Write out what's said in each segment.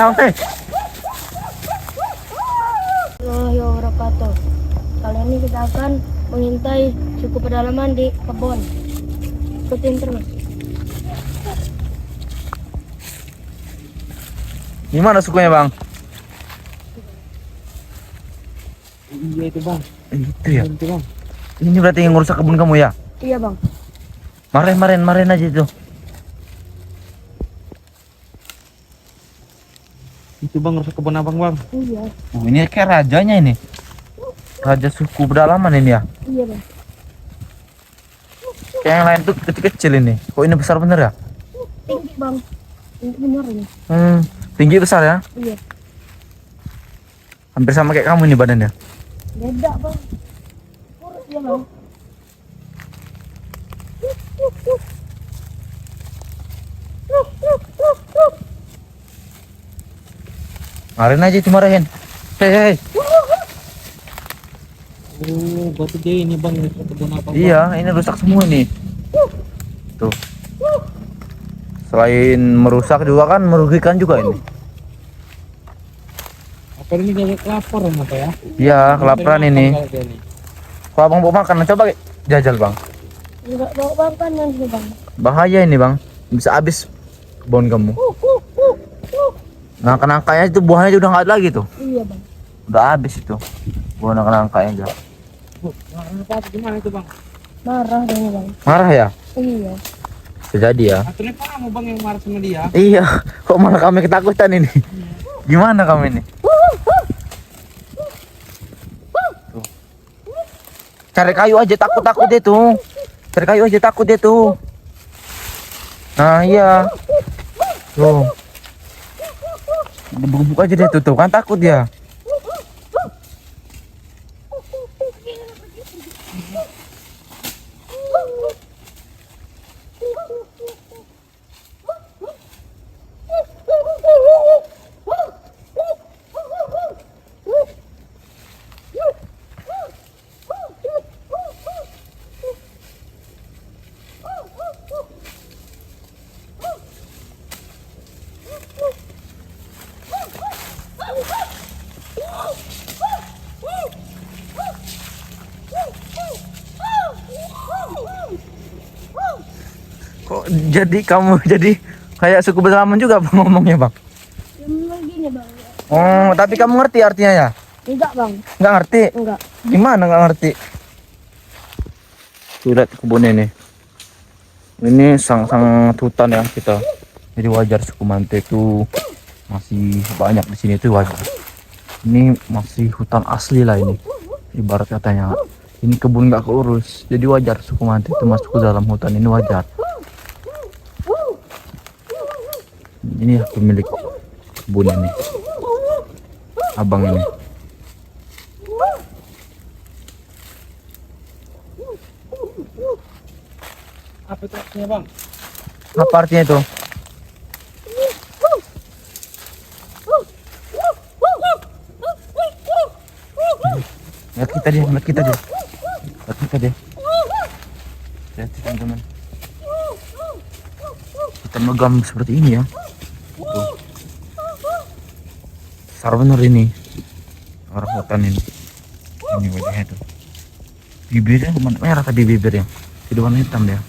sampai. Warahmatullahi wabarakatuh. Kali ini kita akan mengintai suku pedalaman di kebun. Ikutin terus. Gimana sukunya bang? Iya itu bang. Itu ya. Itu bang. Ini berarti yang ngerusak kebun kamu ya? Iya bang. Marahin aja itu. Itu bang rusak kebun abang bang. Iya. Ini kayak rajanya ini. Raja suku pedalaman ini ya. Iya bang. Kayak yang lain tuh kecil-kecil ini. Kok ini besar bener ya? Tinggi bang. Tinggi benar ini. Tinggi besar ya? Iya. Hampir sama kayak kamu ini badannya. Beda bang. Kurus dia bang. Marahin aja itu marahin. Hei. Oh berarti dia ini bang rusak kebun abang. Iya, ini rusak semua nih. Tuh. Selain merusak juga kan merugikan juga ini. Apa ini kayak kelaparan apa ya? Iya, kelaparan ini. Kalau dia ini. Kalau abang mau makan, coba jajal bang. Enggak bawa bang kan yang ini bang. Bahaya ini bang, bisa habis kebun kamu. Nah, nangkanya itu buahnya udah nggak ada lagi tuh. Iya bang. Udah habis itu. Buah nangkanya aja. Apa gimana itu bang? Marah dia ini bang. Marah ya? Iya. Bisa jadi ya. Aturnya kamu bang yang marah sama dia. Iya, kok malah kami ketakutan ini. Gimana kami ini? Tuh. Cari kayu aja takut dia tuh. Cari kayu aja takut dia tuh. Nah iya. Tuh. Dibuka aja dia tuh kan takut dia. Kok jadi kamu jadi kayak suku pedalaman juga bang ngomongnya bang? Ya memang gini bang. Oh, tapi kamu ngerti artinya ya? Enggak bang. Nggak ngerti? Enggak. Gimana nggak ngerti? Tuh lihat kebun ini. Ini sangat hutan ya kita. Jadi wajar suku Mante itu masih banyak di sini tuh wajar. Ini masih hutan asli lah ini. Ibarat katanya. Ini kebun nggak keurus. Jadi wajar suku Mante itu masuk ke dalam hutan ini wajar. Ini ya pemilik kebun ini. Abang ini. Apa itu artinya bang? Apa artinya itu? Lihat kita dia. Lihat kita dia. Lihat teman-teman. Kita megam seperti ini ya. Tuh. Besar bener ini. Orang hutan ini. Ini wajahnya tuh. Bibirnya merah tadi bibirnya. Tidak warna hitam dia.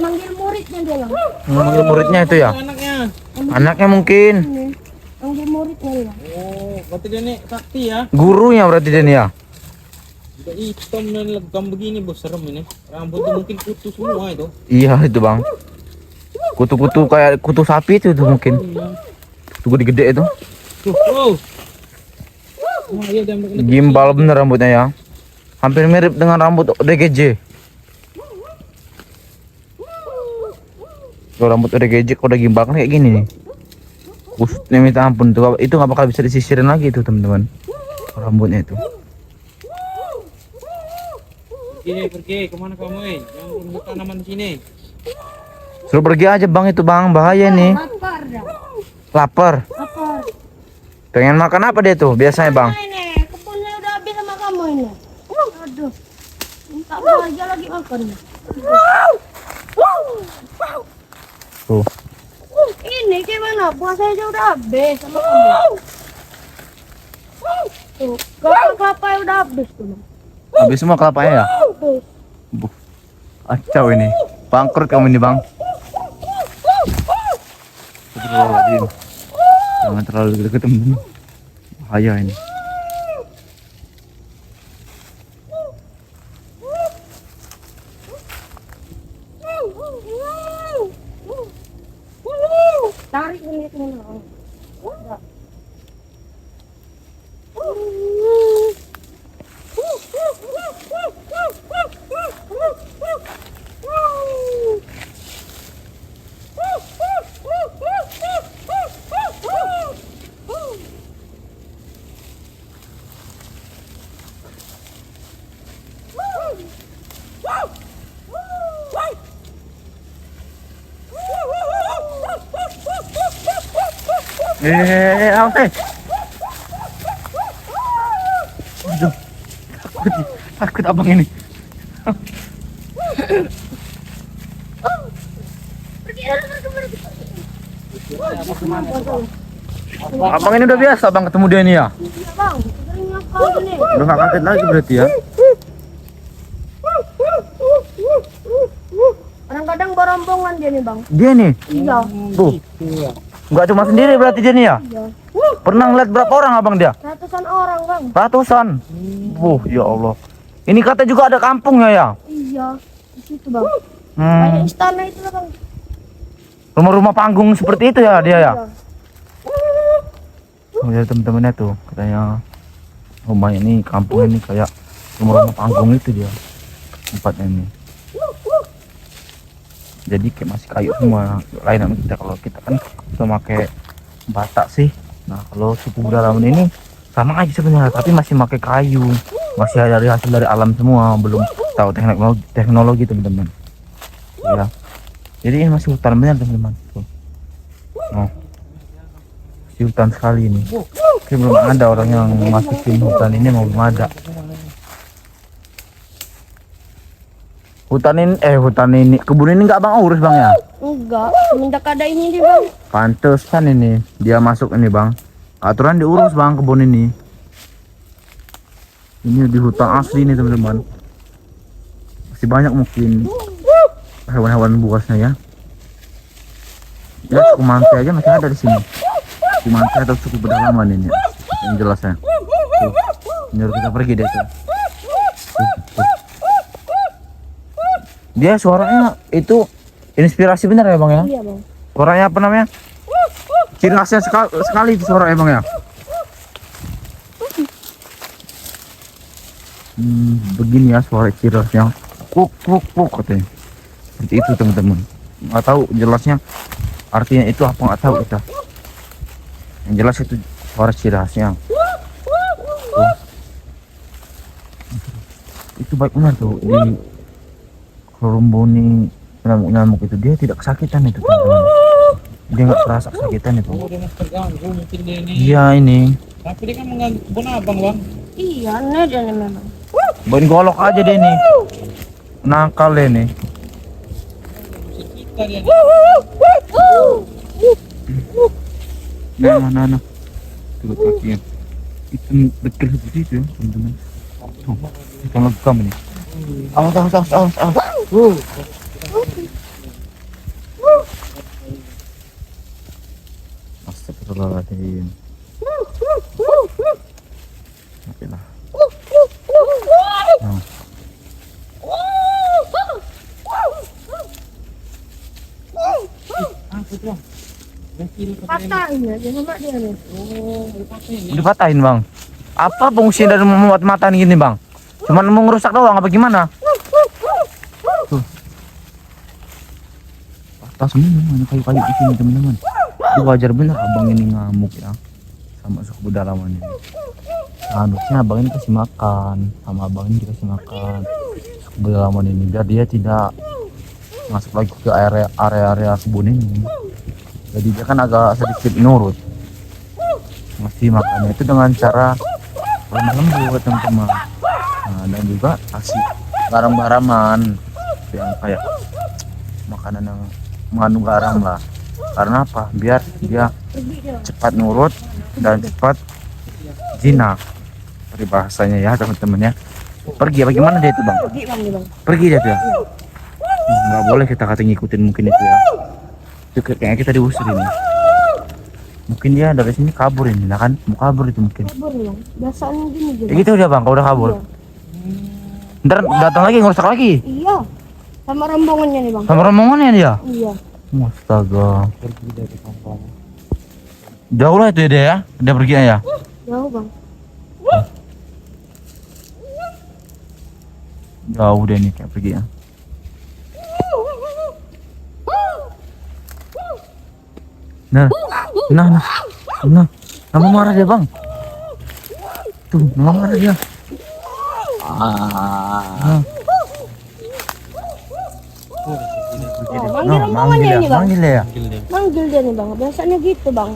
Manggil muridnya dia bang. Manggil muridnya itu ya? Anaknya. Anaknya mungkin. Ini. Manggil muridnya dia bang. Oh berarti dia nih sakti ya. Gurunya berarti dia nih ya? Udah hitam dan legam begini bos, serem ini. Rambutnya mungkin putih semua itu. Iya itu bang. Kutu-kutu kayak kutu sapi itu mungkin. Tuh gede-gede itu. Tuh, oh. Oh, iya, dia ambil Gimbal bener rambutnya ya. Hampir mirip dengan rambut ODGJ. Kalau rambut ODGJ kalau udah gimbal kan kayak gini nih. Kusutnya minta ampun tuh. Itu nggak bakal bisa disisirin lagi tuh teman-teman. rambutnya itu. Pergi, kemana kamu Jangan bunuh tanaman di sini. Suruh pergi aja bang, itu bang, bahaya nih. Lapar dah. Lapar. Lapar. Pengen makan apa dia tuh biasanya bang? Ini kebunnya udah habis sama kamu ini. Aduh. Minta bahagia lagi makan. Tuh. Ini gimana? Puasa aja udah habis sama kamu. Tuh, kelapa udah habis tuh. Habis semua kelapanya ya? Habis. Buh. Acau ini. Bangkrut kamu ini bang. Astagfirullahaladzim. Jangan terlalu deket temen. Bahaya ini. Tarik ini teman. Aduh. Takut abang ini. Abang ini udah biasa bang ketemu dia nih ya? Iya bang, sering ngakal nih. Udah gak kaget lagi berarti ya? Kadang-kadang berombongan dia nih bang. Dia nih? Iya. Tuh. Nggak cuma sendiri berarti dia nih ya? Iya. Pernah ngeliat berapa orang abang dia? Ratusan orang bang. Ratusan? Ya Allah. Ini kata juga ada kampungnya ya? Iya. Di situ bang. Kayak istana itu lah bang. Rumah-rumah panggung seperti itu ya dia ya? Iya. Oh ya temen-temennya tuh katanya rumah ini, kampung ini kayak rumah-rumah panggung itu dia tempatnya ini. Jadi kayak masih kayu semua. Lain sama kita, kalau kita kan kita pakai bata sih. Nah kalau suku pedalaman ini sama aja sebenarnya, tapi masih pakai kayu, masih dari hasil dari alam semua, belum tahu teknologi teman-teman. Ya. Jadi ini masih hutan benar teman-teman. Tuh. Oh. Masih hutan sekali ini. Kayak belum ada orang yang masukin hutan ini, mau belum ada. Hutan ini, kebun ini nggak bang urus bang ya? Enggak, semenjak ada ini dia bang. Pantesan ini dia masuk ini bang. Aturan diurus bang kebun ini. Ini di hutan asli nih teman-teman. Masih banyak mungkin hewan-hewan buasnya ya. Ya suku Mantai aja masih ada di sini. Suku Mantai atau suku pedalaman ini yang jelasnya. Tuh, nyuruh kita pergi deh tuh. Tuh. Dia suaranya itu inspirasi benar ya bang ya? Iya bang. Suaranya apa namanya? Ciri khasnya sekali itu suaranya bang ya? Begini ya suara ciri khasnya. Kuk kuk kuk katanya. Seperti itu teman-teman. Nggak tahu jelasnya artinya itu apa, nggak tahu kita. Yang jelas itu suara ciri khasnya. Tuh. Itu baik benar tuh di kerumbuni nyamuk itu, dia tidak kesakitan itu teman-teman. Dia nggak terasa kesakitan itu. Oh, dia masih terganggu mungkin dia ini. Iya ini. Tapi dia kan mengganggu kebun abang bang. Iya, aneh dia nih memang. Bawain golok aja deh nih. Nakal deh nih. Kita dia nih. Nah. Tuh kakinya. Itu dekil seperti itu ya teman-teman. Tuh, kita lekam ini. Awas. Astagfirullahaladzim. Oke lah. Nah. Apa tuh bang? Patahin aja sama dia nih. Oh, dipatahin ya. Dipatahin bang. Apa fungsi dari membuat mata gini bang? Cuman mau ngerusak doang apa gimana? Tuh. Patah semua ini kayu-kayu di sini teman-teman. Itu wajar bener abang ini ngamuk ya sama suku pedalaman ini. Harusnya abang ini kasih makan, sama abang ini dikasih makan. Berlaman ini biar dia tidak masuk lagi ke area kebun ini. Jadi dia kan agak sedikit nurut. Ngasih makannya itu dengan cara lemah lembut teman-teman. Nah, dan juga kasih garam-garaman yang kayak makanan yang mengandung garam lah. Karena apa? Biar dia cepat nurut dan cepat jinak. Dari bahasanya ya teman-teman ya. Pergi bagaimana dia itu bang? Pergi bang, nih, bang. Pergi dia tuh ya. Nggak boleh kita kata ngikutin mungkin itu ya. Itu kayaknya kita diusir ini. Mungkin dia dari sini kabur ini, nah kan? Mau kabur itu mungkin. Kabur nih bang. Biasanya gini Ya juga. gitu udah bang, kalau udah kabur. Iya. Ntar datang lagi ngerusak lagi. Iya. Sama rombongannya nih bang. Sama rombongannya dia. Iya. Astaga. Pergi dari kampung. Jauh lah itu ya dia ya. Dia pergi ya. Jauh bang. Jauh deh nih kayak pergi ya. Nah, nama marah dia bang. Tuh, nama marah dia. Nah, Oh, manggil rombongannya ini bang. manggil ya. Panggil dia. Manggil dia nih bang. Biasanya gitu bang.